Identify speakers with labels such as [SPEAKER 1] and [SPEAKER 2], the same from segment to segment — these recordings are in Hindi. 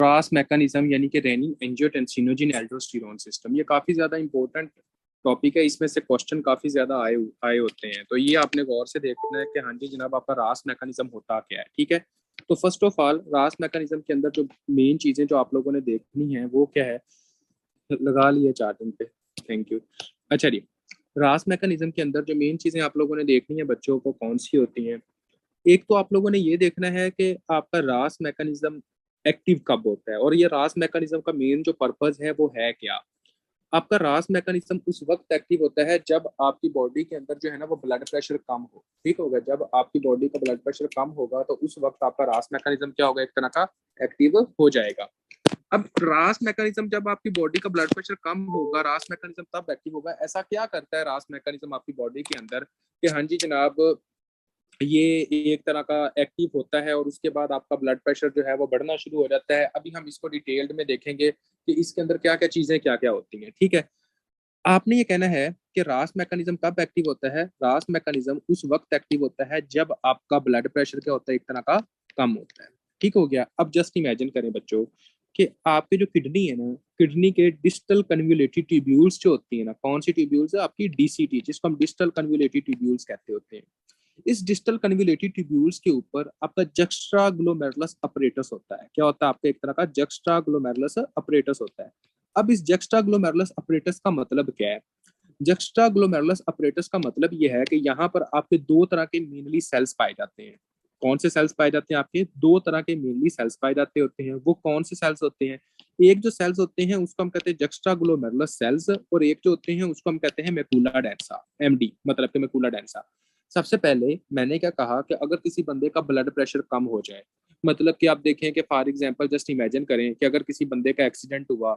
[SPEAKER 1] रास मैकेनिज्म यानी कि रेनिन एंजियोटेंसिनोजिन एल्डोस्टेरोन सिस्टम, ये काफी ज्यादा इंपॉर्टेंट टॉपिक है। इसमें से क्वेश्चन काफी ज्यादा आए आए होते हैं, तो ये आपने गौर से देखना है कि हाँ जी जनाब आपका रास मैकेनिज्म होता क्या है। ठीक है, तो फर्स्ट ऑफ ऑल रास मैकेनिज्म के अंदर जो मेन चीजें जो आप लोगों ने देखनी है वो क्या है, लगा लिया चार्टिंग पे, थैंक यू। अच्छा जी, रास मैकेनिज्म के अंदर जो मेन चीजें आप लोगों ने देखनी है बच्चों को कौन सी होती हैं। एक तो आप लोगों ने ये देखना है कि आपका रास मैकेनिज्म एक्टिव कब होता है, और ये रास मैकेनिज्म का मेन जो पर्पस है वो है क्या। आपका रास मैकेनिज्म उस वक्त एक्टिव होता है जब आपकी बॉडी के अंदर जो है ना वो ब्लड प्रेशर कम हो। ठीक होगा, जब आपकी बॉडी का ब्लड प्रेशर कम होगा तो उस वक्त आपका रास मैकेनिज्म क्या होगा, एक तरह का एक्टिव हो जाएगा। अब रास मैकेनिज्म जब आपकी बॉडी का ब्लड प्रेशर कम होगा, रास मैकेनिज्म तब एक्टिव होगा। ऐसा क्या करता है रास मैकेनिज्म आपकी बॉडी के अंदर कि हाँ जी जनाब ये एक तरह का एक्टिव होता है और उसके बाद आपका ब्लड प्रेशर जो है वो बढ़ना शुरू हो जाता है। अभी हम इसको डिटेल्ड में देखेंगे कि इसके अंदर क्या क्या चीजें क्या क्या होती हैं। ठीक है, आपने ये कहना है कि रास मैकेनिज्म कब एक्टिव होता है। रास मैकेनिज्म उस वक्त एक्टिव होता है जब आपका ब्लड प्रेशर क्या होता है, एक तरह का कम होता है। ठीक हो गया। अब जस्ट इमेजिन करें बच्चों कि आपकी जो किडनी है ना, किडनी के डिस्टल कन्वोल्यूटिव ट्यूब्यूल्स जो होती है ना, कौन सी ट्यूब्यूल्स है आपकी, डीसीटी, जिसको हम डिस्टल कन्वोल्यूटिव ट्यूब्यूल्स कहते होते हैं। इस डिस्टल कन्वोल्यूटिव ट्यूब्यूल्स के ऊपर आपका जक्स्ट्रा ग्लोमेरुलस अपरेटस होता है। क्या होता है आपका, एक तरह का जक्स्ट्रा ग्लोमेरुलस अपरेटस होता है। अब इस जक्स्ट्रा ग्लोमेरुलस अपरेटस का मतलब क्या है। जक्स्ट्रा ग्लोमेरुलस अपरेटस का मतलब यह है कि यहाँ पर आपके दो तरह के मेनली सेल्स पाए जाते हैं। कौन से सेल्स पाए जाते हैं, आपके दो तरह के मेनली सेल्स पाए जाते होते हैं। वो कौन से सेल्स होते हैं, एक जो सेल्स होते हैं उसको हम कहते हैं जक्स्ट्रा ग्लोमेरुलस सेल्स, और एक जो होते हैं उसको हम कहते हैं मैकुला डेंसा, एमडी मतलब कि मैकुला डेंसा। सबसे पहले मैंने क्या कहा कि अगर किसी बंदे का ब्लड प्रेशर कम हो जाए, मतलब कि आप देखें कि फॉर एग्जांपल जस्ट इमेजिन करें कि अगर किसी बंदे का एक्सीडेंट हुआ,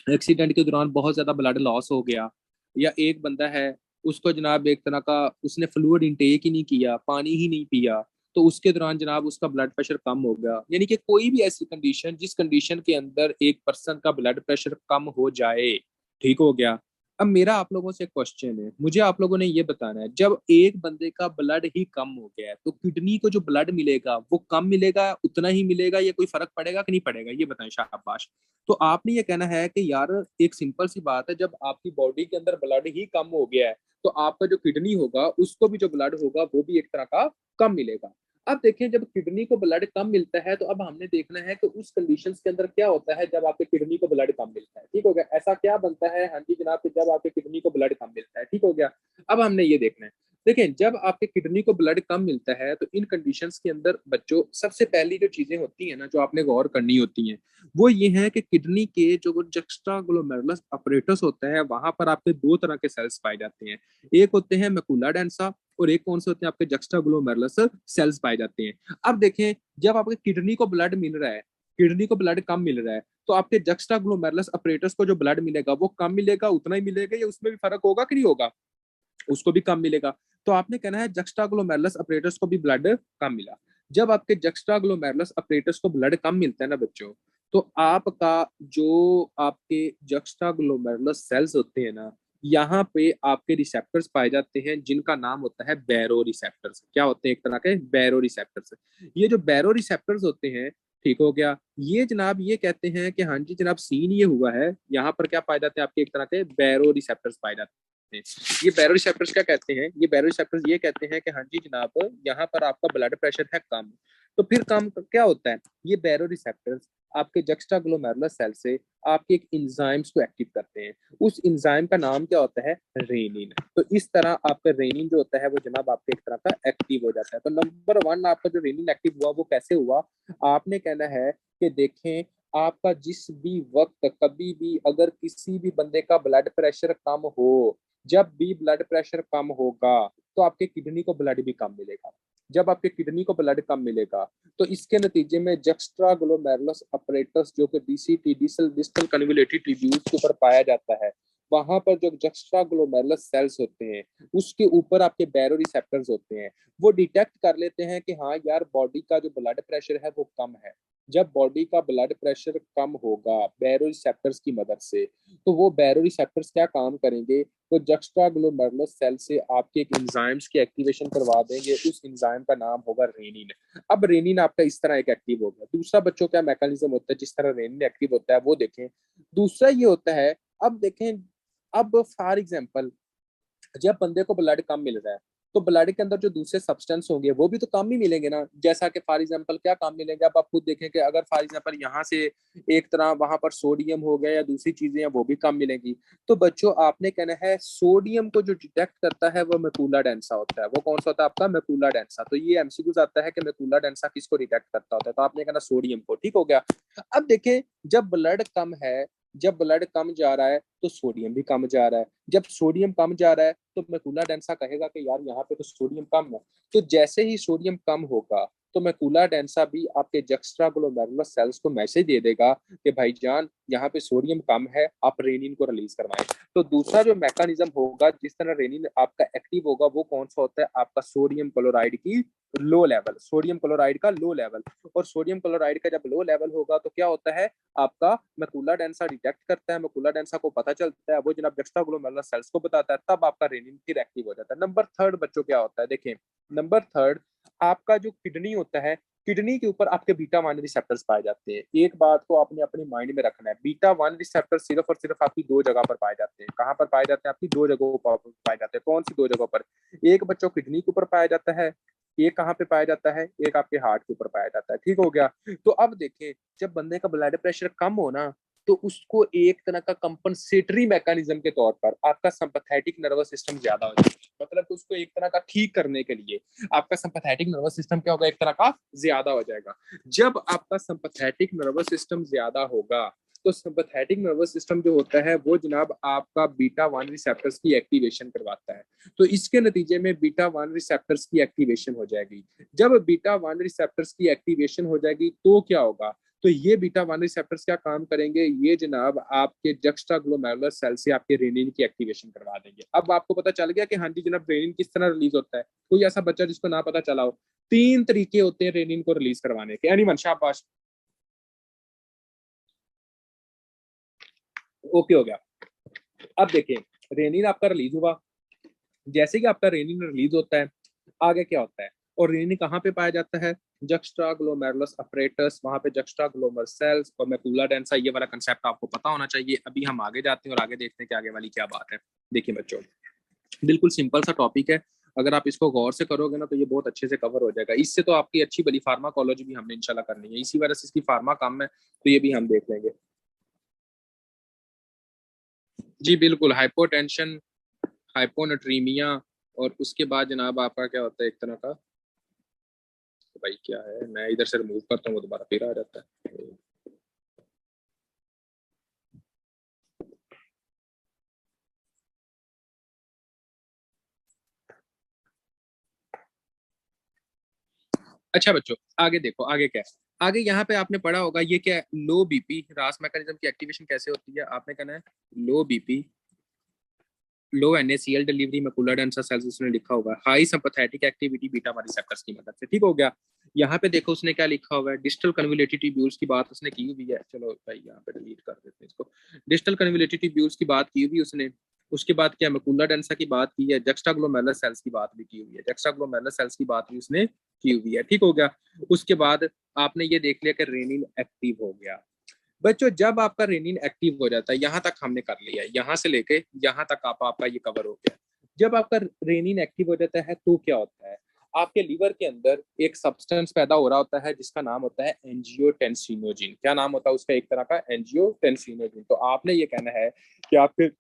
[SPEAKER 1] एक्सीडेंट के दौरान बहुत ज्यादा ब्लड लॉस हो गया, या एक बंदा है उसको जनाब एक तरह का उसने फ्लूइड इंटेक ही नहीं किया, पानी ही नहीं पिया, तो उसके दौरान जनाब उसका ब्लड प्रेशर कम हो गया। यानी कि कोई भी ऐसी कंडीशन जिस कंडीशन के अंदर एक पर्सन का ब्लड प्रेशर कम हो जाए। ठीक हो गया। अब मेरा आप लोगों से क्वेश्चन है, मुझे आप लोगों ने ये बताना है, जब एक बंदे का ब्लड ही कम हो गया है तो किडनी को जो ब्लड मिलेगा वो कम मिलेगा, उतना ही मिलेगा, या कोई फर्क पड़ेगा कि नहीं पड़ेगा, ये बताएं शाबाश। तो आपने ये कहना है कि यार एक सिंपल सी बात है, जब आपकी बॉडी के अंदर ब्लड ही कम हो गया है तो आपका जो किडनी होगा उसको भी जो ब्लड होगा वो भी एक तरह का कम मिलेगा। अब देखें, जब किडनी को ब्लड कम मिलता है तो अब हमने देखना है कि उस कंडीशंस के अंदर क्या होता है जब आपके किडनी को ब्लड कम मिलता है। ठीक हो गया, ऐसा क्या बनता है, हाँ जी जनाब, कि जब आपके किडनी को ब्लड कम मिलता है। ठीक हो गया। अब हमने ये देखना है, देखें जब आपके किडनी को ब्लड कम मिलता है तो इन कंडीशंस के अंदर बच्चों सबसे पहली जो चीजें होती है ना जो आपने गौर करनी होती हैं, वो ये है कि किडनी के जो जक्स्ट्रा ग्लोमेरुलस अपरेटस होता है वहां पर आपके दो तरह के सेल्स पाए जाते हैं। एक होते हैं मैकुला डेंसा, और एक कौन से होते हैं आपके जक्स्ट्रा ग्लोमेरुलस सेल्स पाए जाते हैं। अब देखें, जब आपके किडनी को ब्लड मिल रहा है, किडनी को ब्लड कम मिल रहा है, तो आपके जक्स्ट्रा ग्लोमेरुलस अपरेटस को जो ब्लड मिलेगा वो कम मिलेगा, उतना ही मिलेगा, या उसमें भी फर्क होगा कि नहीं होगा, उसको भी कम मिलेगा। तो आपने कहना है जक्स्ट्राग्लोमेरुलस अपरेटस को भी ब्लड कम मिला। जब आपके जक्स्ट्राग्लोमेरुलस अपरेटस को ब्लड कम मिलता है ना बच्चों, तो आपका जो आपके जक्स्ट्राग्लोमेरुलस सेल्स होते हैं ना, यहाँ पे आपके रिसेप्टर्स पाए जाते हैं जिनका नाम होता है बैरो रिसेप्टर्स। क्या होते हैं, एक तरह के बैरो रिसेप्टर्स। ये जो बैरो रिसेप्टर्स होते हैं, ठीक हो गया, ये जनाब ये कहते हैं कि हाँ जी जनाब सीन ये हुआ है, यहाँ पर क्या पाए जाते हैं आपके एक तरह के बैरो रिसेप्टर्स पाए जाते हैं। ये बैरो रिसेप्टर्स क्या कहते हैं, ये बैरो रिसेप्टर्स ये कहते हैं कि हाँ जी जनाब यहाँ पर आपका ब्लड प्रेशर है कम। तो फिर काम क्या होता है, ये बैरो रिसेप्टर्स आपके जक्स्ट्राग्लोमेरुलस सेल से आपके एक इंजाइम्स को एक्टिव करते हैं। उस इंजाइम का नाम क्या होता है, रेनिन। तो इस तरह आपका रेनिन जो होता है वो जनाब आपके एक तरह का एक्टिव हो जाता है। तो नंबर वन आपका जो रेनिन एक्टिव हुआ वो कैसे हुआ, आपने कहना है कि देखें आपका जिस भी वक्त कभी भी अगर किसी भी बंदे का ब्लड प्रेशर कम हो, जब भी ब्लड प्रेशर कम होगा तो आपके किडनी को ब्लड भी कम मिलेगा। जब आपके किडनी को ब्लड कम मिलेगा तो इसके नतीजे में जक्स्ट्रा ग्लोमेरुलस अपरेटस जो कि डीसीटी, डिस्टल डिस्टल कन्वोल्यूटिव ट्यूब्यूल्स के ऊपर पाया जाता है, वहां पर जो जक्स्ट्रा ग्लोमेरुलस सेल्स होते हैं उसके ऊपर आपके बैरो रिसेप्टर्स होते हैं। वो डिटेक्ट कर लेते हैं कि हाँ यार बॉडी का जो ब्लड प्रेशर है वो कम है। जब बॉडी का ब्लड प्रेशर कम होगा बैरोरिसेप्टर्स की मदद से, तो वो बैरोरिसेप्टर्स क्या काम करेंगे, तो जक्स्ट्राग्लोमेरुलर सेल से आपके एक एंजाइम्स की एक्टिवेशन करवा देंगे। उस एंजाइम का नाम होगा रेनिन। अब रेनिन आपका इस तरह एक एक्टिव हो गया। दूसरा बच्चों क्या मैकेनिज्म होता है जिस तरह रेनिन एक्टिव होता है वो देखें। दूसरा ये होता है, अब देखें, अब फॉर एग्जांपल जब बंदे को ब्लड कम मिल रहा है तो ब्लड के अंदर जो दूसरे सब्सटेंस होंगे वो भी तो कम ही मिलेंगे ना। जैसा कि फॉर एग्जांपल क्या काम मिलेंगे, अब आप खुद देखें कि अगर फॉर एग्जांपल यहाँ से एक तरह वहां पर सोडियम हो गया या दूसरी चीजें हैं वो भी कम मिलेंगी। तो बच्चों आपने कहना है सोडियम को जो डिटेक्ट करता है वो मैकुला डेंसा होता है। वो कौन सा होता है आपका, मैकुला डेंसा। तो ये एमसीक्यूज आता है कि मैकुला डेंसा किसको डिटेक्ट करता होता है, तो आपने कहना सोडियम को। ठीक हो गया। अब देखें, जब ब्लड कम है, जब ब्लड कम जा रहा है तो सोडियम भी कम जा रहा है। जब सोडियम कम जा रहा है तो मैकुला डेंसा कहेगा कि यार यहाँ पे तो सोडियम कम है। तो जैसे ही सोडियम कम होगा तो मैकुला डेंसा भी आपके जक्स्ट्राग्लोमेरुलर सेल्स को मैसेज दे देगा कि भाईजान यहाँ पे सोडियम कम है, आप रेनिन को रिलीज करवाएं। तो दूसरा जो मैकेनिज्म होगा जिस तरह रेनिन आपका एक्टिव होगा वो कौन सा होता है आपका, सोडियम क्लोराइड की लो लेवल, सोडियम क्लोराइड का लो लेवल। और सोडियम क्लोराइड का जब लो लेवल होगा तो क्या होता है आपका, मैकुला डेंसा डिटेक्ट करता है, मैकुला डेंसा को पता चलता है, वो जनाब जक्स्ट्राग्लोमेरुलर सेल्स को बताता है, तब आपका रेनिन फिर एक्टिव हो जाता है। नंबर थर्ड बच्चों क्या होता है देखें, नंबर थर्ड आपका जो किडनी होता है, किडनी के ऊपर आपके बीटा वन रिसेप्टर्स पाए जाते हैं। एक बात को आपने अपने माइंड में रखना है, बीटा वन रिसेप्टर सिर्फ और सिर्फ आपकी दो जगह पर पाए जाते हैं। कहाँ पर पाए जाते हैं, आपकी दो जगहों पर पाए जाते हैं। कौन सी दो जगहों पर, एक बच्चों किडनी के ऊपर पाया जाता है, एक कहाँ पे पाया जाता है, एक आपके हार्ट के ऊपर पाया जाता है। ठीक हो गया। तो अब देखें, जब बंदे का ब्लड प्रेशर कम हो ना तो उसको एक तरह का कंपनसेटरी मैकेनिज्म के तौर पर आपका सिंपैथेटिक नर्वस सिस्टम ज्यादा हो जाएगा। मतलब उसको एक तरह का ठीक करने के लिए आपका सिंपैथेटिक नर्वस सिस्टम क्या होगा, एक तरह का ज्यादा हो जाएगा। जब आपका सिंपैथेटिक नर्वस सिस्टम ज्यादा होगा तो सिंपैथेटिक नर्वस सिस्टम जो होता है वो जनाब आपका बीटा वन रिसेप्टर्स की एक्टिवेशन करवाता है। तो इसके नतीजे में बीटा वन रिसेप्टर्स की एक्टिवेशन हो जाएगी। जब बीटा वन रिसेप्टर्स की एक्टिवेशन हो जाएगी तो क्या होगा, तो ये बीटा वन रिसेप्टर्स क्या काम करेंगे, ये जनाब आपके जक्स्ट्राग्लोमेरुलर सेल से आपके रेनिन की एक्टिवेशन करवा देंगे। अब आपको पता चल गया कि हाँ जी जनाब रेनिन किस तरह रिलीज होता है। कोई ऐसा बच्चा जिसको ना पता चला हो, तीन तरीके होते हैं रेनिन को रिलीज करवाने के। एनीवन, शाबाश, ओके हो गया। अब देखें, रेनिन आपका रिलीज हुआ। जैसे कि आपका रेनिन रिलीज होता है आगे क्या होता है, और रेनिन कहाँ पे पाया जाता है, जक्स्ट्राग्लोमेरुलस अपरेटस, वहां पे जक्स्ट्राग्लोमर सेल्स और मैकुला डेंसा। ये वाला कंसेप्ट आपको पता होना चाहिए। अभी हम आगे जाते हैं और आगे देखते हैं कि आगे वाली क्या बात है। देखिए बच्चों, बिल्कुल सिंपल सा टॉपिक है। अगर आप इसको गौर से करोगे ना तो ये बहुत अच्छे से कवर हो जाएगा। इससे तो आपकी अच्छी बड़ी फार्माकोलॉजी भी हमने इंशाल्लाह करनी है, इसी वजह से इसकी फार्मा कम है, तो ये भी हम देख लेंगे। जी बिल्कुल, हाइपोटेंशन, हाइपोनेट्रीमिया, और उसके बाद जनाब आपका क्या होता है एक तरह का, तो भाई क्या है, मैं इधर से रिमूव करता हूँ वो दोबारा फिर आ जाता है। अच्छा बच्चों, आगे देखो आगे क्या है। आगे यहाँ पे आपने पढ़ा होगा ये क्या है, लो बीपी रास मैकेनिज्म की एक्टिवेशन कैसे होती है। आपने कहना है low BP, low NaCl delivery macula densa cells, उसने लिखा होगा high sympathetic activity beta one receptors की मदद से। ठीक हो गया। यहाँ पे देखो उसने क्या लिखा हुआ है, डिस्टल कन्वोल्यूटेड ट्यूब्यूल्स की बात उसने की हुई है। चलो भाई यहाँ पे डिलीट कर देते हैं इसको। डिस्टल कन्वोल्यूटेड ट्यूब्यूल्स की बात की हुई उसने। उसके बाद क्या मैकुलर डेंसा की बात की है, जक्स्ट्राग्लोमेरुलर सेल्स की बात भी की हुई है, जक्स्ट्राग्लोमेरुलर सेल्स की बात भी उसने की हुई है। ठीक हो गया। उसके बाद आपने ये देख लिया कि रेनिन एक्टिव हो गया। बच्चों जब आपका रेनिन एक्टिव हो जाता है, यहाँ तक हमने कर लिया है, यहाँ से लेके यहाँ तक आपका ये कवर हो गया। जब आपका रेनिन एक्टिव हो जाता है तो क्या होता है, आपके लीवर के अंदर एक सब्सटेंस पैदा हो रहा होता है जिसका नाम होता है एंजियोटेंसिनोजिन। क्या नाम होता है उसका, एक तरह का एंजियोटेंसिनोजिन। तो आपने ये कहना है कि आपके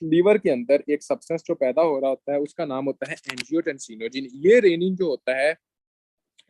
[SPEAKER 1] लीवर के अंदर एक सब्सटेंस जो पैदा हो रहा होता है उसका नाम होता है एंजियोटेंसिनोजिन। ये रेनिन जो होता है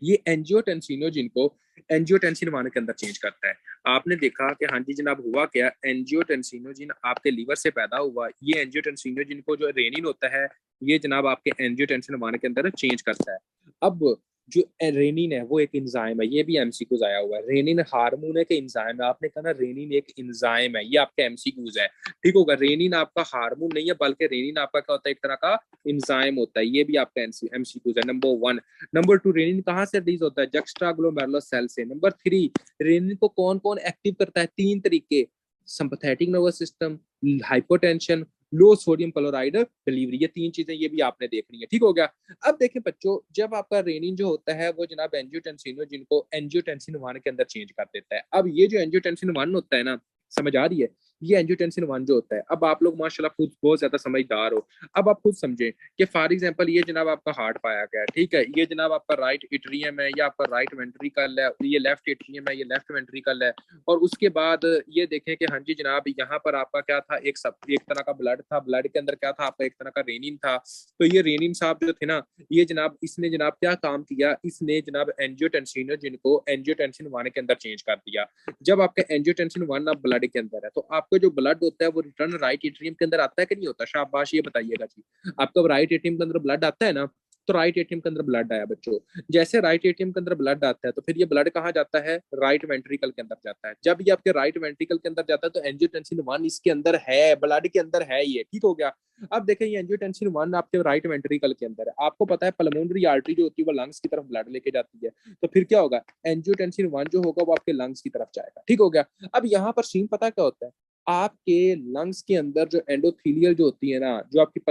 [SPEAKER 1] ये एंजियोटेंसिनोजिन को एंजियोटेंसिन 1 के अंदर चेंज करता है। आपने देखा कि हाँ जी जनाब हुआ क्या, एंजियोटेंसिनोजिन आपके लीवर से पैदा हुआ, ये एंजियोटेंसिनोजिन को जो रेनिन होता है ये जनाब आपके एंजियोटेंसिन 1 के अंदर चेंज करता है। अब जो रेनिन है वो एक एंजाइम है, ये भी एमसीक्यूज आया हुआ है। रेनिन हार्मोन है कि एंजाइम है? आपने कहा ना रेनिन एक एंजाइम है, ये आपका एमसीक्यूज है। ठीक होगा, रेनिन आपका हार्मोन नहीं है बल्कि रेनिन आपका क्या होता है, एक तरह का एंजाइम होता है, ये भी आपका एमसीक्यूज है। नंबर 1। नंबर 2, रेनिन कहाँ से रिलीज होता है? जक्स्ट्रा ग्लोमेरुलर सेल से। नंबर 3, रेनिन को कौन कौन एक्टिव करता है? 3 तरीके, सिंपैथेटिक नर्वस सिस्टम, हाइपोटेंशन, लो सोडियम क्लोराइड डिलीवरी, ये 3 चीजें ये भी आपने देखनी है। ठीक हो गया। अब देखें बच्चों, जब आपका रेनिन जो होता है वो जनाब एंजियोटेंसिन, जिनको एंजियोटेंसिन 1 के अंदर चेंज कर देता है। अब ये जो एंजियोटेंसिन 1 होता है ना, समझ आ रही है? ये एंजियोटेंसिन 1 जो होता है, अब आप लोग माशाल्लाह खुद बहुत ज्यादा समझदार हो। अब आप खुद समझें कि फॉर एग्जांपल ये जनाब आपका हार्ट पाया गया है, ठीक है, ये जनाब आपका राइट एट्रियम है, ये आपका राइट वेंट्रिकल है, ये लेफ्ट एट्रियम है, ये लेफ्ट वेंट्रिकल है। और उसके बाद ये देखें कि हाँ जी जनाब, यहाँ पर आपका क्या था, एक तरह का ब्लड था, ब्लड के अंदर क्या था आपका, एक तरह का रेनिन था। तो ये रेनिन साहब जो थे ना, ये जनाब इसने जनाब क्या काम किया, इसने जनाब एंजियोटेंसिन जिनको एंजियोटेंसिन 1 के अंदर चेंज कर दिया। जब आपका एंजियोटेंसिन 1 अब ब्लड के अंदर है, तो आपका जो ब्लड होता है वो रिटर्न राइट एट्रियम के अंदर आता है कि नहीं होता? शाबाश, ये बताइएगा जी। आपका राइट एट्रियम के अंदर ब्लड आता है ना? तो राइट एटीएम के अंदर ब्लड आया बच्चों। जैसे राइट एटीएम के अंदर ब्लड आता है तो फिर ये ब्लड कहाँ जाता है? राइट वेंट्रिकल के अंदर जाता है। जब ये आपके राइट वेंट्रिकल के अंदर जाता है तो एंजियोटेंसिन 1 इसके अंदर है, ब्लड के अंदर है ये। ठीक हो गया। अब देखें, ये एंजियोटेंसिन 1 आपके राइट वेंट्रिकल के अंदर है। आपको पता है पल्मोनरी आर्टरी जो होती है वो लंग्स की तरफ ब्लड लेके जाती है। तो फिर क्या होगा? एंजियोटेंसिन 1 जो होगा वो आपके लंग्स की तरफ जाएगा। ठीक हो गया। अब यहाँ पर सीन पता क्या होता है? आपके लंग्स के अंदर जो एंडोथीलियल जो होती है ना, जो आपकी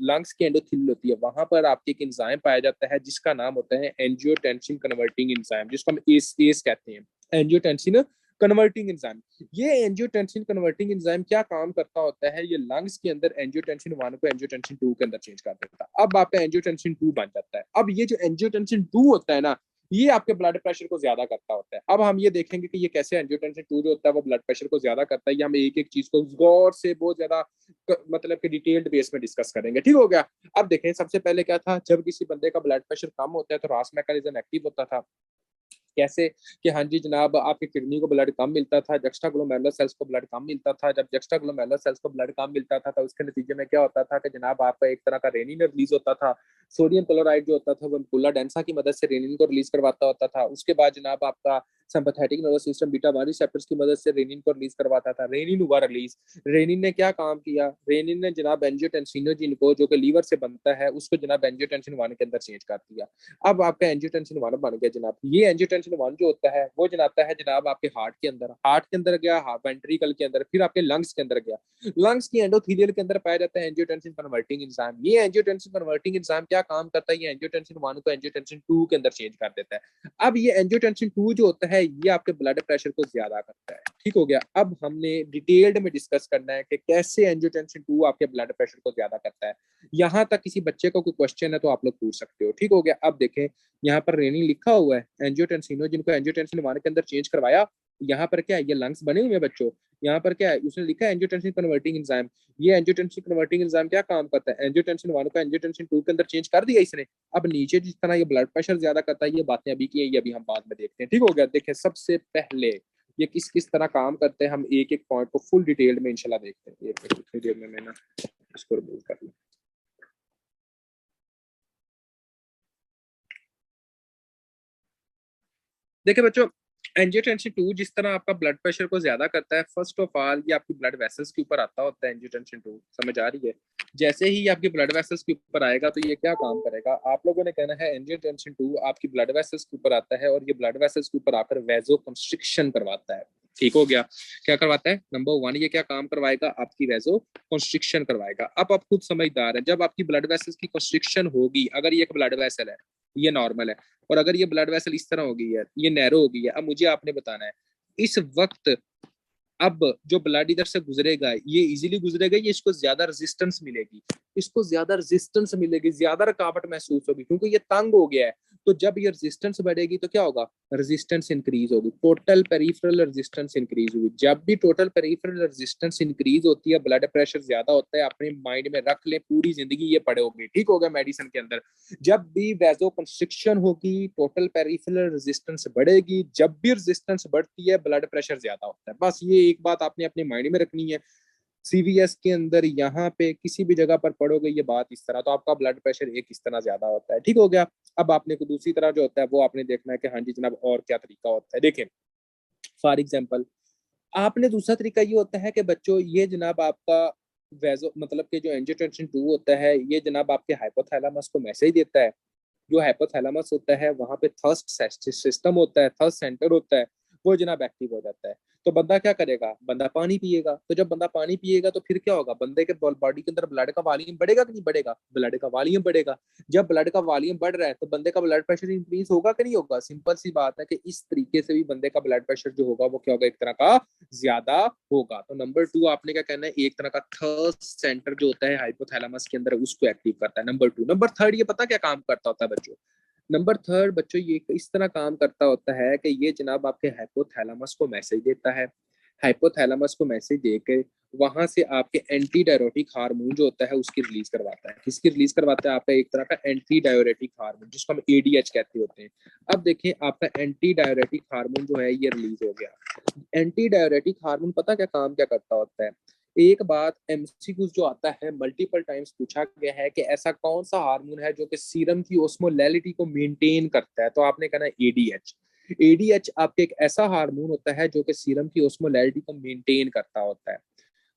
[SPEAKER 1] लंग्स की एंडोथीलियल होती है, वहां पर आपके एक एंजाइम पाया जाता है जिसका नाम होता है एंजियोटेंसिन कन्वर्टिंग एंजाइम, जिसको हम एस कहते हैं, एंजियोटेंसिन कन्वर्टिंग एंजाइम। ये एंजियोटेंसिन कन्वर्टिंग एंजाइम क्या काम करता होता है? ये लंग्स के अंदर एंजियोटेंसिन 1 को एंजियोटेंसिन 2 के अंदर चेंज कर देता है। अब आपका एंजियोटेंसिन 2 बन जाता है। अब ये जो एंजियोटेंसिन 2 होता है ना, ये आपके ब्लड प्रेशर को ज्यादा करता होता है। अब हम ये देखेंगे कि ये कैसे एंजियोटेंसिन 2 जो होता है वो ब्लड प्रेशर को ज्यादा करता है। ये हम एक एक चीज को गौर से बहुत ज्यादा मतलब कि डिटेल्ड बेस में डिस्कस करेंगे। ठीक हो गया। अब देखें, सबसे पहले क्या था, जब किसी बंदे का ब्लड प्रेशर कम होता है तो रास मैकेनिज्म एक्टिव होता था। कैसे? कि हाँ जी जनाब, आपकी किडनी को ब्लड कम मिलता था, जक्स्ट्रा ग्लोमेरुलर सेल्स को ब्लड कम मिलता था। जब जक्स्ट्रा ग्लोमेरुलर सेल्स को ब्लड कम मिलता था तो उसके नतीजे में क्या होता था कि जनाब आपका एक तरह का रेनिन रिलीज होता था। सोडियम क्लोराइड जो होता था वो एम्पुला डेंसा की मदद से रेनिन को रिलीज करवाता होता था। उसके बाद जनाब आपका sympathetic nervous system beta 1 receptors की मदद से रेनिन को रिलीज करवाता था। रेनिन हुआ रिलीज। रेनिन ने क्या काम किया? रेनिन ने जनाब एंजियोटेंसिनोजिन को, जो कि लीवर से बनता है, उसको जनाब एंजियोटेंसिन 1 के अंदर चेंज कर दिया। अब आपका एंजियोटेंसिन 1 बन गया जनाब। ये एंजियोटेंसिन 1 जो होता है वो जनाता है जनाब आपके हार्ट के अंदर गया, वेंट्रिकल के अंदर, फिर आपके लंग्स के अंदर गया। लंग्स की एंडोथीलियल के अंदर पाया जाता है एंजियोटेंसिन कन्वर्टिंग एंजाइम। ये एंजियोटेंसिन कन्वर्टिंग एंजाइम क्या काम करता है? ये एंजियोटेंसिन 1 को एंजियोटेंसिन 2 के अंदर चेंज कर देता है। अब ये एंजियोटेंसिन 2 जो होता है ये आपके ब्लड प्रेशर को ज्यादा करता है। ठीक हो गया। अब हमने डिटेल्ड में डिस्कस करना है कि कैसे एंजियोटेंसिन 2 आपके ब्लड प्रेशर को ज्यादा करता है। यहाँ तक किसी बच्चे को कोई क्वेश्चन है तो आप लोग पूछ सकते हो। ठीक हो गया। अब देखें, यहाँ पर रेनिन लिखा हुआ है, एंजियोटेंसिनो जिनको एंजियोटेंसिन 1 के अंदर चेंज करवाया। यहाँ पर क्या है? ये लंग्स बने हुए हैं बच्चों। यहाँ पर क्या है? उसने लिखा है एंजियोटेंसिन कन्वर्टिंग एंजाइम। ये एंजियोटेंसिन कन्वर्टिंग एंजाइम क्या काम करता है? एंजियोटेंसिन 1 को एंजियोटेंसिन 2 के अंदर चेंज कर दिया इसने। अब नीचे जिस तरह ये ब्लड प्रेशर ज्यादा करता है, ये बातें अभी की है, ये अभी हम बाद में देखते हैं। ठीक हो गया। देखें, सबसे पहले ये किस किस तरह काम करते हैं, हम एक एक पॉइंट को फुल डिटेल में इंशाल्लाह देखते हैं। एक मिनट देर में मैं ना इसको रिमूव कर लूँ। देखिए बच्चों, एंजियोटेंसिन 2 जिस तरह आपका ब्लड प्रेशर को ज्यादा करता है, फर्स्ट ऑफ ऑल ये आपकी ब्लड वेसल्स के ऊपर आता होता है। एंजियोटेंसिन 2 समझ आ रही है? जैसे ही ये आपकी ब्लड वेसल्स के ऊपर आएगा तो ये क्या काम करेगा? आप लोगों ने कहना है एंजियोटेंसिन 2 आपकी ब्लड वेसल्स के ऊपर आता है और ये ब्लड वेसल्स के ऊपर आकर वेजो कंस्ट्रिक्शन करवाता है। ठीक हो गया। क्या करवाता है? नंबर 1, ये क्या काम करवाएगा? आपकी वेजो कंस्ट्रिक्शन करवाएगा। अब आप खुद समझदार हैं, जब आपकी ब्लड वेसल्स की कंस्ट्रिक्शन होगी, अगर ये एक ब्लड वेसल है, ये नॉर्मल है, और अगर ये ब्लड वेसल इस तरह हो गई है, ये नैरो हो गई है, अब मुझे आपने बताना है इस वक्त, अब जो ब्लड इधर से गुजरेगा ये इजीली गुजरेगा, ये इसको ज्यादा रेजिस्टेंस मिलेगी, इसको ज्यादा रेजिस्टेंस मिलेगी, ज्यादा रुकावट महसूस होगी क्योंकि ये तंग हो गया है। तो जब ये रेजिस्टेंस बढ़ेगी तो क्या होगा? रेजिस्टेंस इंक्रीज होगी, टोटल पेरिफेरल रेजिस्टेंस इंक्रीज होगी। जब भी टोटल पेरिफेरल रेजिस्टेंस इंक्रीज होती है, ब्लड प्रेशर ज्यादा होता है। अपने माइंड में रख ले, पूरी जिंदगी ये पढ़े होगी। ठीक होगा। मेडिसिन के अंदर जब भी वैजो कंस्ट्रिक्शन होगी, टोटल पेरिफेरल रेजिस्टेंस बढ़ेगी। जब भी रेजिस्टेंस बढ़ती है, ब्लड प्रेशर ज्यादा होता है। बस ये एक बात आपने अपने माइंड में रखनी है। सीवीएस के अंदर यहाँ पे किसी भी जगह पर पढ़ोगे ये बात इस तरह, तो आपका ब्लड प्रेशर एक इस तरह ज्यादा होता है। ठीक हो गया। अब आपने को दूसरी तरह जो होता है वो आपने देखना है कि हाँ जी जनाब और क्या तरीका होता है। देखें फॉर एग्जाम्पल, आपने दूसरा तरीका ये होता है कि बच्चों ये जनाब आपका वैजो मतलब कि जो एंजियोटेंसिन 2 होता है ये जनाब आपके हाइपोथैलेमस को मैसेज देता है। जो हाइपोथैलेमस होता है वहां पे थर्स्ट सिस्टम होता है, थर्स्ट सेंटर होता है, वो जनाब एक्टिव हो जाता है। तो बंदा क्या करेगा, बंदा पानी पिएगा। तो जब बंदा पानी पिएगा तो फिर क्या होगा, बंदे के बॉडी के अंदर ब्लड का वॉल्यूम बढ़ेगा कि नहीं बढ़ेगा, ब्लड का वॉल्यूम बढ़ेगा। जब ब्लड का वॉल्यूम बढ़ रहा है तो बंदे का ब्लड प्रेशर इंक्रीज होगा कि नहीं होगा। सिंपल सी बात है कि इस तरीके से भी बंदे का ब्लड प्रेशर जो होगा वो क्या होगा, एक तरह का ज्यादा होगा। तो नंबर 2 आपने क्या कहना है, एक तरह का थर्ड सेंटर जो होता है हाइपोथैलेमस के अंदर उसको एक्टिव करता है। नंबर 2। नंबर 3 ये पता क्या काम करता होता है बच्चों, नंबर 3 बच्चों ये इस तरह काम करता होता है कि ये जनाब आपके हाइपोथैलेमस को मैसेज देता है। हाइपोथैलेमस को मैसेज देकर वहां से आपके एंटी डायरेटिक हार्मोन जो होता है उसकी रिलीज करवाता है। किसकी रिलीज करवाता है, आपका एक तरह का एंटी डायरेटिक हार्मोन जिसको हम एडीएच कहते होते हैं। अब देखें आपका एंटी डायरेटिक हार्मोन जो है ये रिलीज हो गया। एंटी डायरेटिक हार्मोन पता क्या काम क्या करता होता है। एक बात एमसीक्यूज जो आता है मल्टीपल टाइम्स पूछा गया है कि ऐसा कौन सा हार्मोन है जो कि सीरम की ओस्मोलैरिटी को मेंटेन करता है, तो आपने कहना है एडीएच। एडीएच आपके एक ऐसा हार्मोन होता है जो कि सीरम की ओस्मोलैरिटी को मेंटेन करता होता है।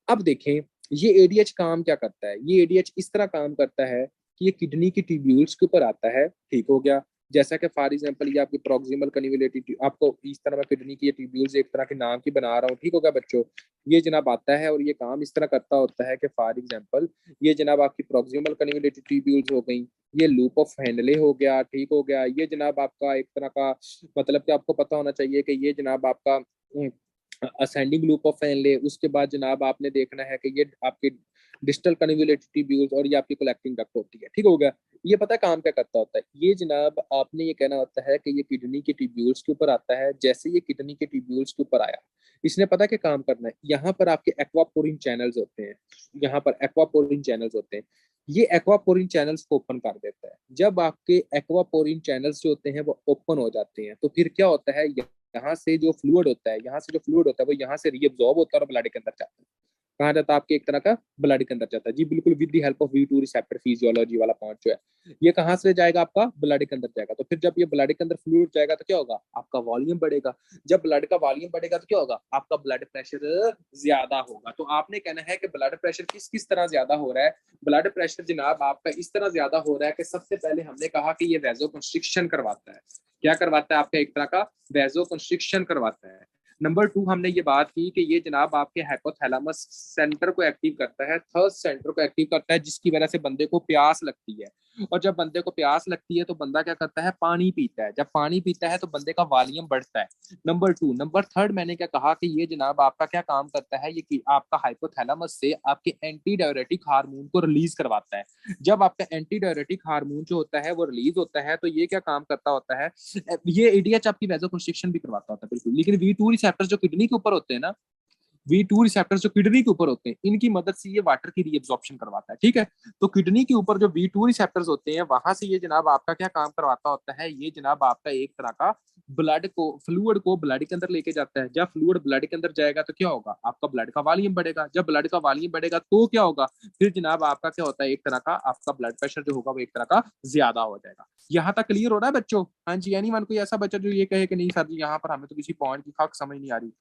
[SPEAKER 1] अब देखें ये एडीएच काम क्या करता है, ये एडीएच इस तरह काम करता है कि ये किडनी की ट्यूब्यूल्स के ऊपर आता है। ठीक हो गया। जैसा कि फॉर एग्जांपल ये आपकी प्रोक्सिमल कन्वोल्यूटिव, आपको इस तरह मैं किडनी की ये ट्यूब्यूल्स एक तरह के नाम की बना रहा हूँ। ठीक हो गया बच्चों। ये जनाब आता है और ये काम इस तरह करता होता है कि फॉर एग्जांपल ये जनाब आपकी प्रोक्सिमल कन्वोल्यूटिव ट्यूब्यूल्स हो गई, ये लूप ऑफ हेनले हो गया। ठीक हो गया। ये जनाब आपका एक तरह का मतलब कि आपको पता होना चाहिए कि ये जनाब आपका असेंडिंग लूप ऑफ हेनले, उसके बाद जनाब आपने देखना है कि ये आपके डिस्टल कन्वोल्यूटिव ट्यूब्यूल्स और ये आपकी कलेक्टिंग डक्ट होती है। ठीक हो गया। ये पता काम क्या करता होता है, ये जनाब आपने ये कहना होता है कि ये किडनी के ट्यूब्यूल्स के ऊपर आता है। जैसे ये किडनी के ट्यूब्यूल्स के ऊपर आया, इसने पता क्या काम करना है, यहाँ पर आपके एक्वापोरिन चैनल्स होते हैं, यहाँ पर एक्वापोरिन चैनल्स होते हैं। ये एक्वापोरिन चैनल्स को ओपन कर देता है। जब आपके एक्वापोरिन चैनल्स जो होते हैं वो ओपन हो जाते हैं तो फिर क्या होता है, यहाँ से जो फ्लूइड होता है, यहाँ से जो फ्लूइड होता है वो यहाँ से रीअब्सॉर्ब होता है और ब्लड के अंदर जाता है। कहाँ जाता है, आपके एक तरह का ब्लड के अंदर जाता है। जी बिल्कुल, with the help of V two receptor physiology वाला पॉइंट जो है, ये कहाँ से जाएगा, आपका ब्लड के अंदर जाएगा। तो फिर जब ये ब्लड के अंदर फ्लूइड जाएगा तो क्या होगा, आपका वॉल्यूम बढ़ेगा। जब ब्लड का वॉल्यूम बढ़ेगा तो क्या होगा, आपका ब्लड प्रेशर ज्यादा होगा। तो आपने कहना है कि ब्लड प्रेशर किस किस तरह ज्यादा हो रहा है। ब्लड प्रेशर जनाब आपका इस तरह ज्यादा हो रहा है कि सबसे पहले हमने कहा कि ये वैजो कंस्ट्रिक्शन करवाता है। क्या करवाता है, आपका एक तरह का वैजो कंस्ट्रिक्शन करवाता है। नंबर 2 हमने ये बात की कि ये जनाब आपके हाइपोथैलेमस सेंटर को एक्टिव करता है, थर्ड सेंटर को एक्टिव करता है, जिसकी वजह से बंदे को प्यास लगती है। और जब बंदे को प्यास लगती है तो बंदा क्या करता है, पानी पीता है। जब पानी पीता है तो बंदे का वॉल्यूम बढ़ता है। नंबर 2। नंबर 3 मैंने क्या कहा कि ये जनाब आपका क्या काम करता है, ये कि आपका हाइपोथैलेमस से आपके एंटी डायरेटिक हार्मोन को रिलीज करवाता है। जब आपका एंटी डायरेटिक हार्मोन जो होता है वो रिलीज होता है तो ये क्या काम करता होता है, ये एडीएच आपकी वैसोकंस्ट्रिक्शन भी करवाता होता है बिल्कुल। लेकिन वी टू रिसेप्टर्स जो किडनी के ऊपर होते हैं ना, वी टू रिसेप्टर्स जो किडनी के ऊपर होते हैं, इनकी मदद से ये वाटर की रीअब्जॉर्प्शन करवाता है। ठीक है। तो किडनी के ऊपर जो वी टू रिसेप्टर्स होते हैं वहां से ये जनाब आपका क्या काम करवाता होता है, ये जनाब आपका एक तरह का ब्लड को, फ्लूइड को ब्लड के अंदर लेके जाता है। जब फ्लूइड ब्लड के अंदर जाएगा तो क्या होगा, आपका ब्लड का वॉल्यूम बढ़ेगा। जब ब्लड का वॉल्यूम बढ़ेगा तो क्या होगा, फिर जनाब आपका क्या होता है, एक तरह का आपका ब्लड प्रेशर जो होगा वो एक तरह का ज्यादा हो जाएगा। यहाँ तक क्लियर हो रहा है बच्चों। हाँ जी, एनी वन कोई ऐसा बच्चा जो ये कहे कि नहीं सर जी यहाँ पर हमें तो किसी पॉइंट की खाक समझ नहीं आ रही।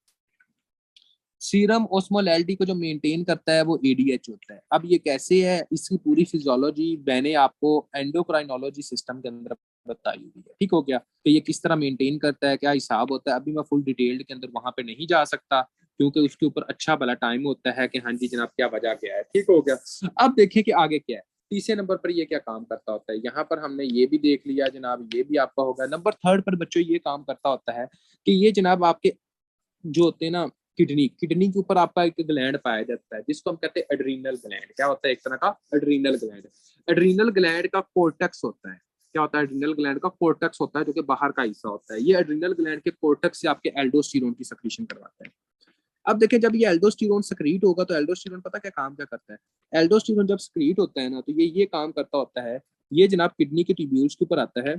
[SPEAKER 1] सीरम ओस्मोलैरिटी को जो मेंटेन करता है वो एडीएच होता है। अब ये कैसे है, इसकी पूरी फिजियोलॉजी मैंने आपको एंडोक्राइनोलॉजी सिस्टम के अंदर बताई हुई है। ठीक हो गया। कि ये किस तरह मेंटेन करता है, क्या हिसाब होता है, अभी मैं फुल डिटेल्ड के अंदर वहां पे नहीं जा सकता क्योंकि उसके ऊपर अच्छा भला टाइम होता है कि हाँ जी जनाब क्या वजह क्या है। ठीक हो गया। अब देखिए कि आगे क्या है। तीसरे नंबर पर ये क्या काम करता होता है, यहाँ पर हमने ये भी देख लिया जनाब, ये भी आपका होगा। नंबर 3 पर बच्चों ये काम करता होता है कि ये जनाब आपके जो होते हैं ना, किडनी, किडनी के ऊपर आपका एक ग्लैंड पाया जाता है जिसको हम कहते हैं एड्रीनल ग्लैंड। क्या होता है, एक तरह का एड्रीनल ग्लैंड। एड्रीनल ग्लैंड का कोर्टेक्स होता है। क्या होता है, एड्रीनल ग्लैंड का कोर्टेक्स होता है जो कि बाहर का हिस्सा होता है। ये एड्रीनल ग्लैंड के कोर्टेक्स से आपके एल्डोस्टेरोन की सक्रीशन करवाता है। अब देखिए जब ये एल्डोस्टेरोन सक्रीट होगा तो एल्डोस्टेरोन पता क्या काम क्या करता है, एल्डोस्टेरोन जब सक्रीट होता है ना तो ये काम करता होता है, ये जनाब किडनी के ट्यूब्यूल्स के ऊपर आता है।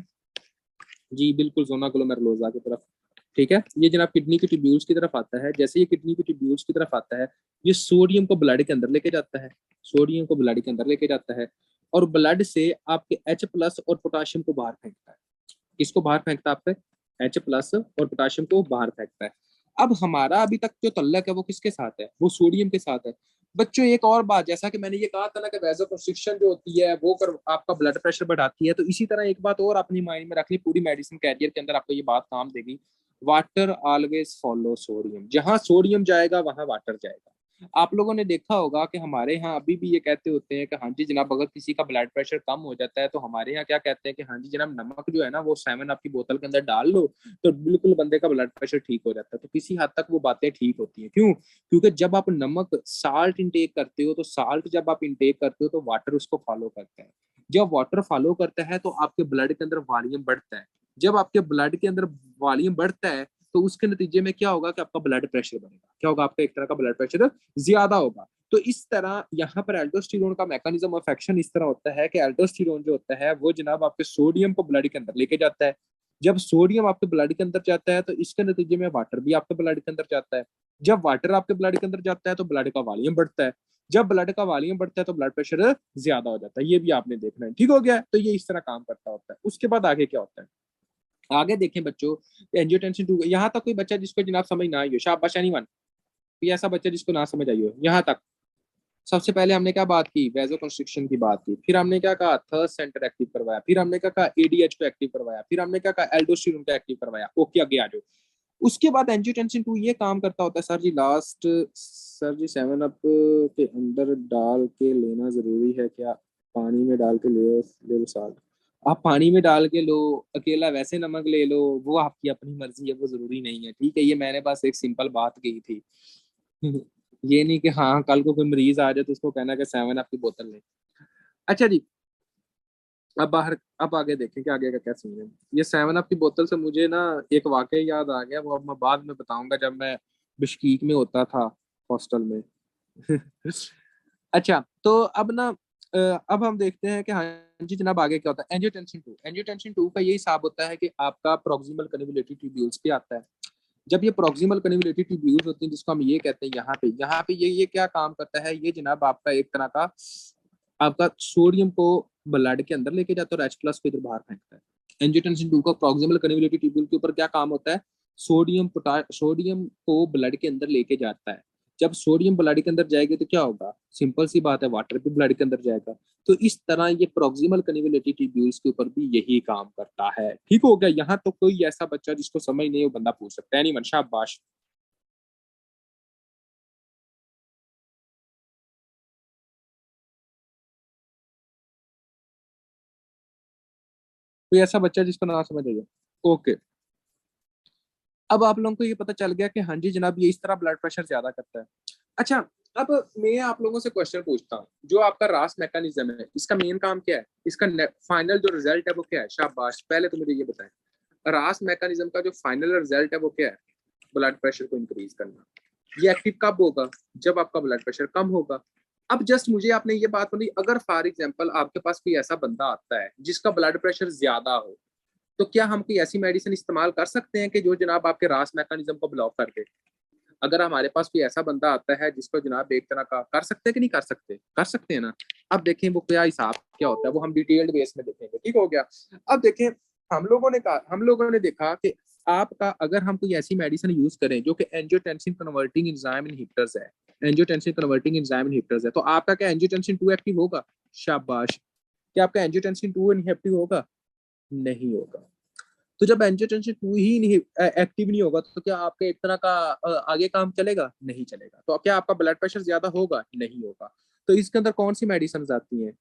[SPEAKER 1] जी बिल्कुल, जोना ग्लोमेरुलोसा की तरफ ठीक है, ये जनाब किडनी के ट्यूब्यूल्स की तरफ आता है। जैसे ये किडनी के ट्यूब्यूल्स की तरफ आता है, ये सोडियम को ब्लड के अंदर लेके जाता है, सोडियम को ब्लड के अंदर लेके जाता है, और ब्लड से आपके H+ और पोटाशियम को बाहर फेंकता है। किसको बाहर फेंकता है? आपके H+ और पोटाशियम को बाहर फेंकता है। अब हमारा अभी तक जो तल्लक है वो किसके साथ है? वो सोडियम के साथ है। बच्चों एक और बात, जैसा कि मैंने ये कहा था ना कि वैसोकंस्ट्रिक्शन जो होती है वो कर आपका ब्लड प्रेशर बढ़ाती है, तो इसी तरह एक बात और अपनी माइंड में रख ली, पूरी मेडिसिन कैरियर के अंदर आपको ये बात काम देगी। Water always follow sodium. जहां सोडियम जाएगा वहां वाटर जाएगा। आप लोगों ने देखा होगा कि हमारे यहाँ अभी भी ये कहते होते हैं कि हाँ जी जनाब, अगर किसी का ब्लड प्रेशर कम हो जाता है तो हमारे यहाँ क्या कहते हैं कि हाँ जी जनाब, नमक जो है ना वो 7 आपकी बोतल के अंदर डाल लो तो बिल्कुल बंदे का ब्लड प्रेशर ठीक हो जाता है। तो किसी हद तक वो बातें ठीक होती हैं। क्यों? क्योंकि जब आप नमक साल्ट इंटेक करते हो, तो साल्ट जब आप इंटेक करते हो तो वाटर उसको फॉलो करता है। जब वाटर फॉलो करता है तो आपके ब्लड के अंदर वॉल्यूम बढ़ता है। जब आपके ब्लड के अंदर वॉल्यूम बढ़ता है तो उसके नतीजे में क्या होगा कि आपका ब्लड प्रेशर बढ़ेगा। क्या होगा? आपका एक तरह का ब्लड प्रेशर ज्यादा होगा। तो इस तरह यहाँ पर एल्डोस्टेरोन का मैकेनिज्म ऑफ एक्शन इस तरह होता है कि एल्डोस्टेरोन जो होता है वो जनाब आपके सोडियम को ब्लड के अंदर लेके जाता है। जब सोडियम आपके ब्लड के अंदर जाता है तो इसके नतीजे में वाटर भी आपके ब्लड के अंदर जाता है। जब वाटर आपके ब्लड के अंदर जाता है तो ब्लड का वॉल्यूम बढ़ता है। जब ब्लड का वॉल्यूम बढ़ता है तो ब्लड प्रेशर ज्यादा हो जाता है। ये भी आपने देखना है। ठीक हो गया? तो ये इस तरह काम करता होता है। उसके बाद आगे क्या होता है? आगे देखें बच्चों, एंजियोटेंसिन 2, यहाँ तक कोई बच्चा जिसको जनाब समझ ना आई हो, शाबाश एनीवन। कोई ऐसा बच्चा जिसको ना समझ आई हो यहाँ तक? सबसे पहले हमने क्या बात की? वैसोकंस्ट्रिक्शन की बात की। फिर हमने क्या कहा? थर्स्ट सेंटर एक्टिव करवाया। फिर हमने क्या कहा? एडीएच को एक्टिव करवाया। फिर हमने क्या कहा? एल्डोस्टेरोन को एक्टिव करवाया। ओके, आगे आ जाओ। उसके बाद एंजियोटेंसिन 2 ये काम करता होता है सर जी लास्ट, सर जी 7 अप के अंदर डाल के लेना जरूरी है क्या? पानी में डाल के ले लो साथ। आप पानी में डाल के लो, अकेला वैसे नमक ले लो, वो आपकी अपनी मर्जी है, वो जरूरी नहीं है। ठीक है, ये मैंने बस एक सिंपल बात कही थी। ये नहीं कि हाँ कल को कोई मरीज आ जाए तो उसको कहना कि 7 अप की बोतल ले। अच्छा जी, अब आगे देखें कि आगे का क्या सीन है। ये 7 अप की बोतल से मुझे ना एक वाकया याद आ गया, वो अब मैं बाद में बताऊंगा जब मैं बिश्कीक में होता था, हॉस्टल में। अच्छा, तो अब ना अब हम देखते हैं कि हाँ जी जनाब आगे क्या होता है। एंजियोटेंसिन 2 का ये हिसाब होता है कि आपका प्रोक्सिमल कन्वोल्यूटिव ट्यूब्यूल्स पे आता है। जब ये प्रोक्सिमल कन्वोल्यूटिव ट्यूब्यूल्स होती हैं, जिसको हम ये कहते हैं यहाँ पे ये क्या काम करता है? ये जनाब आपका एक तरह का आपका सोडियम को ब्लड के अंदर लेके जाता है और H+ को इधर बाहर फेंकता है। एंजियोटेंसिन 2 का प्रोक्सिमल कन्वोल्यूटिव ट्यूब्यूल के ऊपर क्या काम होता है? सोडियम को ब्लड के अंदर लेके जाता है। जब सोडियम ब्लड के अंदर जाएगी तो क्या होगा? सिंपल सी बात है, वाटर भी ब्लड के अंदर जाएगा। तो इस तरह ये प्रोक्सिमल कन्वोल्यूटिव ट्यूब्यूल्स के ऊपर भी यही काम करता है। ठीक हो गया? यहाँ तो कोई ऐसा बच्चा जिसको समझ नहीं, वो बंदा पूछ सकता है। नहीं मन, शाबाश। कोई ऐसा बच्चा जिसको ना समझ आइए? ओके, अब आप लोगों को ये पता चल गया कि हाँ जी जनाब ये इस तरह ब्लड प्रेशर ज्यादा करता है। अच्छा, अब मैं आप लोगों से क्वेश्चन पूछता हूँ, जो आपका रास मैकेनिज्म है इसका मेन काम क्या है? इसका फाइनल जो रिजल्ट है वो क्या है? शाबाश, पहले तो मुझे ये बताएं, रास मैकेनिज्म का जो फाइनल रिजल्ट है वो क्या है? ब्लड प्रेशर को इंक्रीज करना। ये एक्टिव कब होगा? जब आपका ब्लड प्रेशर कम होगा। अब जस्ट मुझे आपने ये बात बोली, अगर फॉर एग्जाम्पल आपके पास कोई ऐसा बंदा आता है जिसका ब्लड प्रेशर ज्यादा हो, तो क्या हम कोई ऐसी मेडिसिन इस्तेमाल कर सकते हैं कि जो जनाब आपके रास मैकेनिज्म को ब्लॉक कर दे? अगर हमारे पास कोई ऐसा बंदा आता है जिसको जनाब एक तरह का, कर सकते हैं कि नहीं कर सकते? कर सकते हैं ना। अब देखें वो क्या हिसाब क्या होता है, वो हम डिटेल्ड बेस में देखेंगे। ठीक हो गया? अब देखें, हम लोगों ने देखा कि आपका अगर हम कोई ऐसी मेडिसिन यूज करें जो कि एंजियोटेंसिन कन्वर्टिंग एंजाइम इनहिबिटर्स है, एंजियोटेंसिन कन्वर्टिंग एंजाइम इनहिबिटर्स है, तो आपका क्या एंजियोटेंसिन 2 एक्टिव होगा? शाबाश। क्या आपका एंजियोटेंसिन 2 इनहिबिटिव होगा? नहीं होगा। तो जब एंजियोटेंसिन 2 ही नहीं एक्टिव नहीं होगा तो क्या आपके एक तरह का आगे काम चलेगा? नहीं चलेगा। तो क्या आपका ब्लड प्रेशर ज्यादा होगा? नहीं होगा। तो इसके अंदर कौन सी मेडिसिन आती हैं?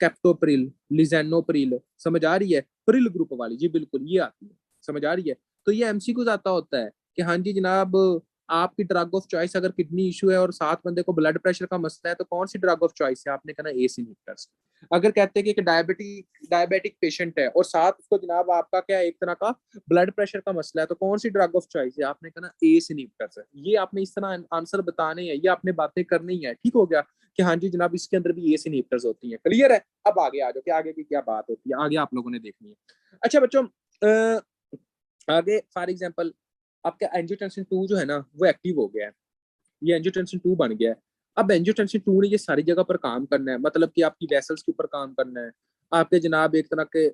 [SPEAKER 1] कैप्टोप्रिल, लिजेनोप्रिल, समझ आ रही है? प्रिल ग्रुप वाली, जी बिल्कुल ये आती है। समझ आ रही है? तो ये एमसीक्यू आता होता है कि हाँ जी जनाब, आपकी ड्रग ऑफ चॉइस अगर किडनी इशू है और 7 बंदे को ब्लड प्रेशर का मसला है तो कौन सी ड्रग ऑफ चॉइस है? आपने कहना एस इनहिबिटर्स। अगर कहते हैं कि एक डायबिटिक पेशेंट है और साथ उसको जनाब आपका क्या एक तरह का ब्लड प्रेशर का मसला है, तो कौन सी ड्रग ऑफ चॉइस है? आपने कहना एस इनहिबिटर्स है। ये आपने इस तरह आंसर बताने हैं, ये आपने बातें करनी है। ठीक हो गया? कि हाँ जी जनाब इसके अंदर भी एस इनहिबिटर्स होती हैं। क्लियर है? अब आगे आ जाओ कि आगे की क्या बात होती है, आगे आप लोगों ने देखनी है। अच्छा बच्चों, आगे फॉर एग्जांपल आपका एंजियोटेंसिन 2 जो है ना वो एक्टिव हो गया है, ये एंजियोटेंसिन 2 बन गया है। अब एंजियोटेंसिन 2 ने ये सारी जगह पर काम करना है, मतलब कि आपकी वेसल्स के ऊपर काम करना है, आपके जनाब एक तरह के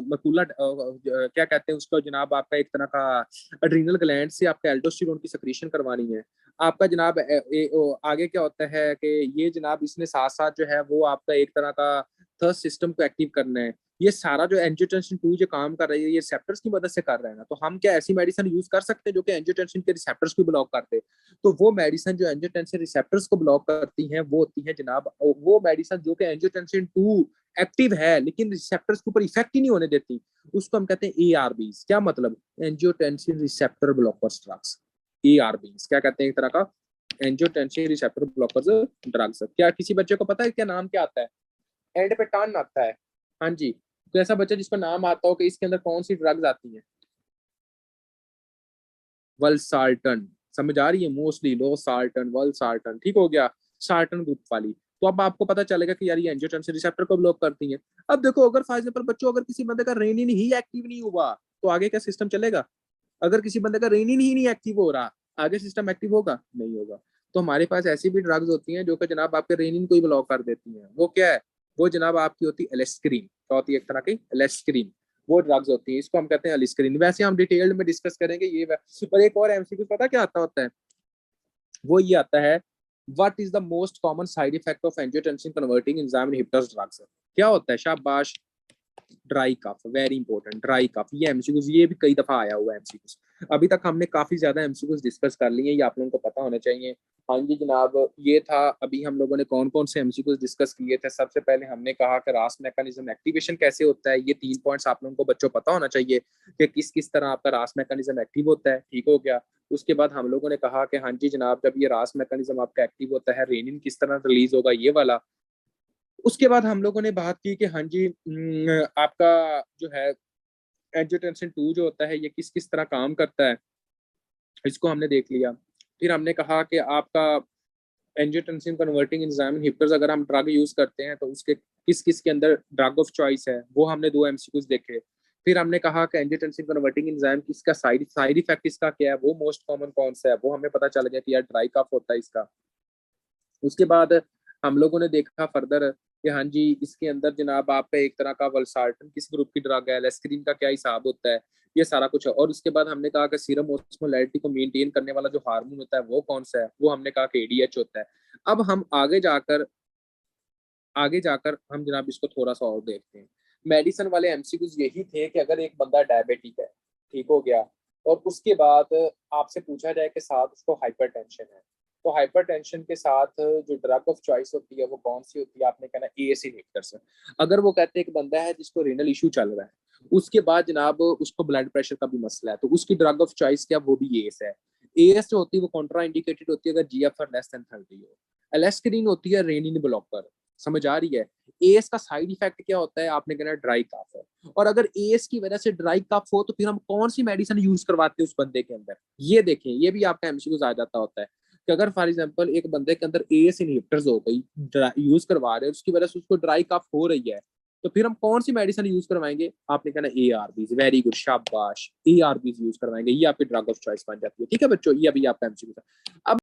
[SPEAKER 1] मकुला क्या कहते हैं उसको जनाब, आपका एक तरह का एड्रीनल ग्लैंड से आपका एल्डोस्टेरोन की सेक्रीशन करवानी है। आपका जनाब आगे क्या होता है कि ये जनाब इसने साथ साथ जो है वो आपका एक तरह का थर्स्ट सिस्टम को एक्टिव करना है। ये सारा जो एंजियोटेंसिन 2 जो काम कर रही है ये रिसेप्टर्स की मदद से कर रहा है ना, तो हम क्या ऐसी मेडिसिन यूज कर सकते हैं जो कि एंजियोटेंसिन के रिसेप्टर्स को ब्लॉक कर दे? तो वो मेडिसिन जो एंजियोटेंसिन रिसेप्टर्स को ब्लॉक करती हैं वो होती है जनाब वो मेडिसिन जो कि एंजियोटेंसिन 2 एक्टिव है लेकिन रिसेप्टर्स के ऊपर इफेक्ट ही नहीं होने देती, उसको हम कहते हैं एआरबीज। क्या मतलब? Angiotensin receptor blockers drugs. ARBs क्या कहते हैं? एक तरह का एंजियोटेंसिन रिसेप्टर ब्लॉकर्स ड्रग्स। क्या किसी बच्चे को पता है क्या नाम क्या आता है? एंड पे टन आता है। हाँ जी, तो ऐसा बच्चा जिसका नाम आता हो कि इसके अंदर कौन सी ड्रग्स आती हैं? वलसाल्टन। समझ आ रही है? मोस्टली लो साल्टन, वलसाल्टन, ठीक हो गया, साल्टन ग्रुप वाली। तो अब आपको पता चलेगा कि यार ये एंजियोटेंसिन रिसेप्टर को ब्लॉक करती हैं। अब देखो अगर फॉर एग्जांपल बच्चों अगर किसी बंदे का रेनिन ही एक्टिव नहीं हुआ तो आगे क्या सिस्टम चलेगा? अगर किसी बंदे का रेनिन ही नहीं एक्टिव हो रहा आगे सिस्टम एक्टिव होगा? नहीं होगा। तो हमारे पास ऐसी भी ड्रग्स होती हैं जो कि जनाब आपके रेनिन को ही ब्लॉक कर देती हैं। वो क्या है? वो जनाब आपकी होती है एलेस्क्रीन। क्या होती है? एक तरह की एलेस्क्रीन। वो ड्रग्स होती है, इसको हम कहते हैं एलिस्क्रीन। वैसे हम डिटेल में डिस्कस करेंगे ये। और एक और एमसीक्यू पता क्या आता होता है? वो ये आता है, what is the most common side effect of angiotensin converting enzyme inhibitors drugs? क्या होता है? शाबाश, dry cough. Very important, dry cough. ये एमसीक्यूज ये भी कई दफा आया हुआ है एमसीक्यूज। अभी तक हमने काफी ज्यादा एमसीक्यूज डिस्कस कर लिए, ये आप लोगों को पता होना चाहिए। हाँ जी जनाब, ये था अभी हम लोगों ने कौन कौन से एमसीक्यूज डिस्कस किए थे। सबसे पहले हमने कहा कि रास मैकेनिज्म एक्टिवेशन कैसे होता है। ये 3 पॉइंट्स आप लोगों को बच्चों पता होना चाहिए कि किस किस तरह आपका रास मैकेनिज्म एक्टिव होता है, ठीक हो गया। उसके बाद हम लोगों ने कहा कि हाँ जी जनाब, जब ये रास मैकेनिज्म आपका एक्टिव होता है रेनिन किस तरह रिलीज होगा, ये वाला। उसके बाद हम लोगों ने बात की कि हाँ जी आपका जो है एंजियोटेंसिन 2 जो होता है ये किस किस तरह काम करता है, इसको हमने देख लिया। फिर हमने कहा कि आपका एंजियोटेंसिन कन्वर्टिंग एंजाइम इनहिबिटर्स अगर हम ड्रग यूज करते हैं तो उसके किस किस के अंदर ड्रग ऑफ चॉइस है, वो हमने 2 एमसीक्यूज देखे। फिर हमने कहा कि एंजियोटेंसिन कन्वर्टिंग एंजाइम किसका साइड इफेक्ट इसका क्या है, वो मोस्ट कॉमन कौन सा है, वो हमें पता चल गया कि यार ड्राई कफ होता है इसका। उसके बाद हम लोगों ने देखा फर्दर कि हाँ जी इसके अंदर जनाब आपका एक तरह का वलसार्टन किस ग्रुप की ड्रग है, लेस्क्रीन का क्या हिसाब होता है, ये सारा कुछ है। और उसके बाद हमने कहा कि सीरम ऑस्मोलैरिटी को मेंटेन करने वाला जो हार्मोन होता है वो कौन सा है, वो हमने कहा कि एडीएच होता है। अब हम आगे जाकर हम जनाब इसको थोड़ा सा और देखते हैं। मेडिसिन वाले एमसीक्यूज यही थे कि अगर एक बंदा डायबिटिक है, ठीक हो गया, और उसके बाद आपसे पूछा जाए कि साथ उसको हाइपरटेंशन है, तो हाइपरटेंशन के साथ जो ड्रग ऑफ चॉइस होती है वो कौन सी होती है? आपने कहना एएस इनहिबिटर्स है। अगर वो कहते हैं कि बंदा है जिसको रेनल इशू चल रहा है, उसके बाद जनाब उसको ब्लड प्रेशर का भी मसला है, तो उसकी ड्रग ऑफ चॉइस क्या? वो भी एएस है। एएस जो होती है वो कॉन्ट्रा इंडिकेटेड होती है अगर जीएफआर लेस देन 30 हो। एलेस्क्रीन होती है रेनिन ब्लॉकर। समझ आ रही है? एएस का साइड इफेक्ट क्या होता है? आपने कहना ड्राई कफ है। और अगर एएस की वजह से ड्राई कफ हो तो फिर हम कौन सी मेडिसिन यूज करवाते हैं उस बंदे के अंदर? ये देखें, ये भी आपका एमसीक्यूज आ जाता होता है कि अगर फॉर एग्जांपल एक बंदे के अंदर एएस इनहिबिटर्स हो गई, यूज करवा रहे हैं, उसकी वजह से उसको ड्राई कफ हो रही है, तो फिर हम कौन सी मेडिसिन यूज करवाएंगे? आपने कहना एआरबीज। वेरी गुड, शाबाश, एआरबीज यूज करवाएंगे। ये आपकी ड्रग ऑफ चॉइस बन जाती है। ठीक है बच्चों, ये अभी आपका एमसीक्यू था। अब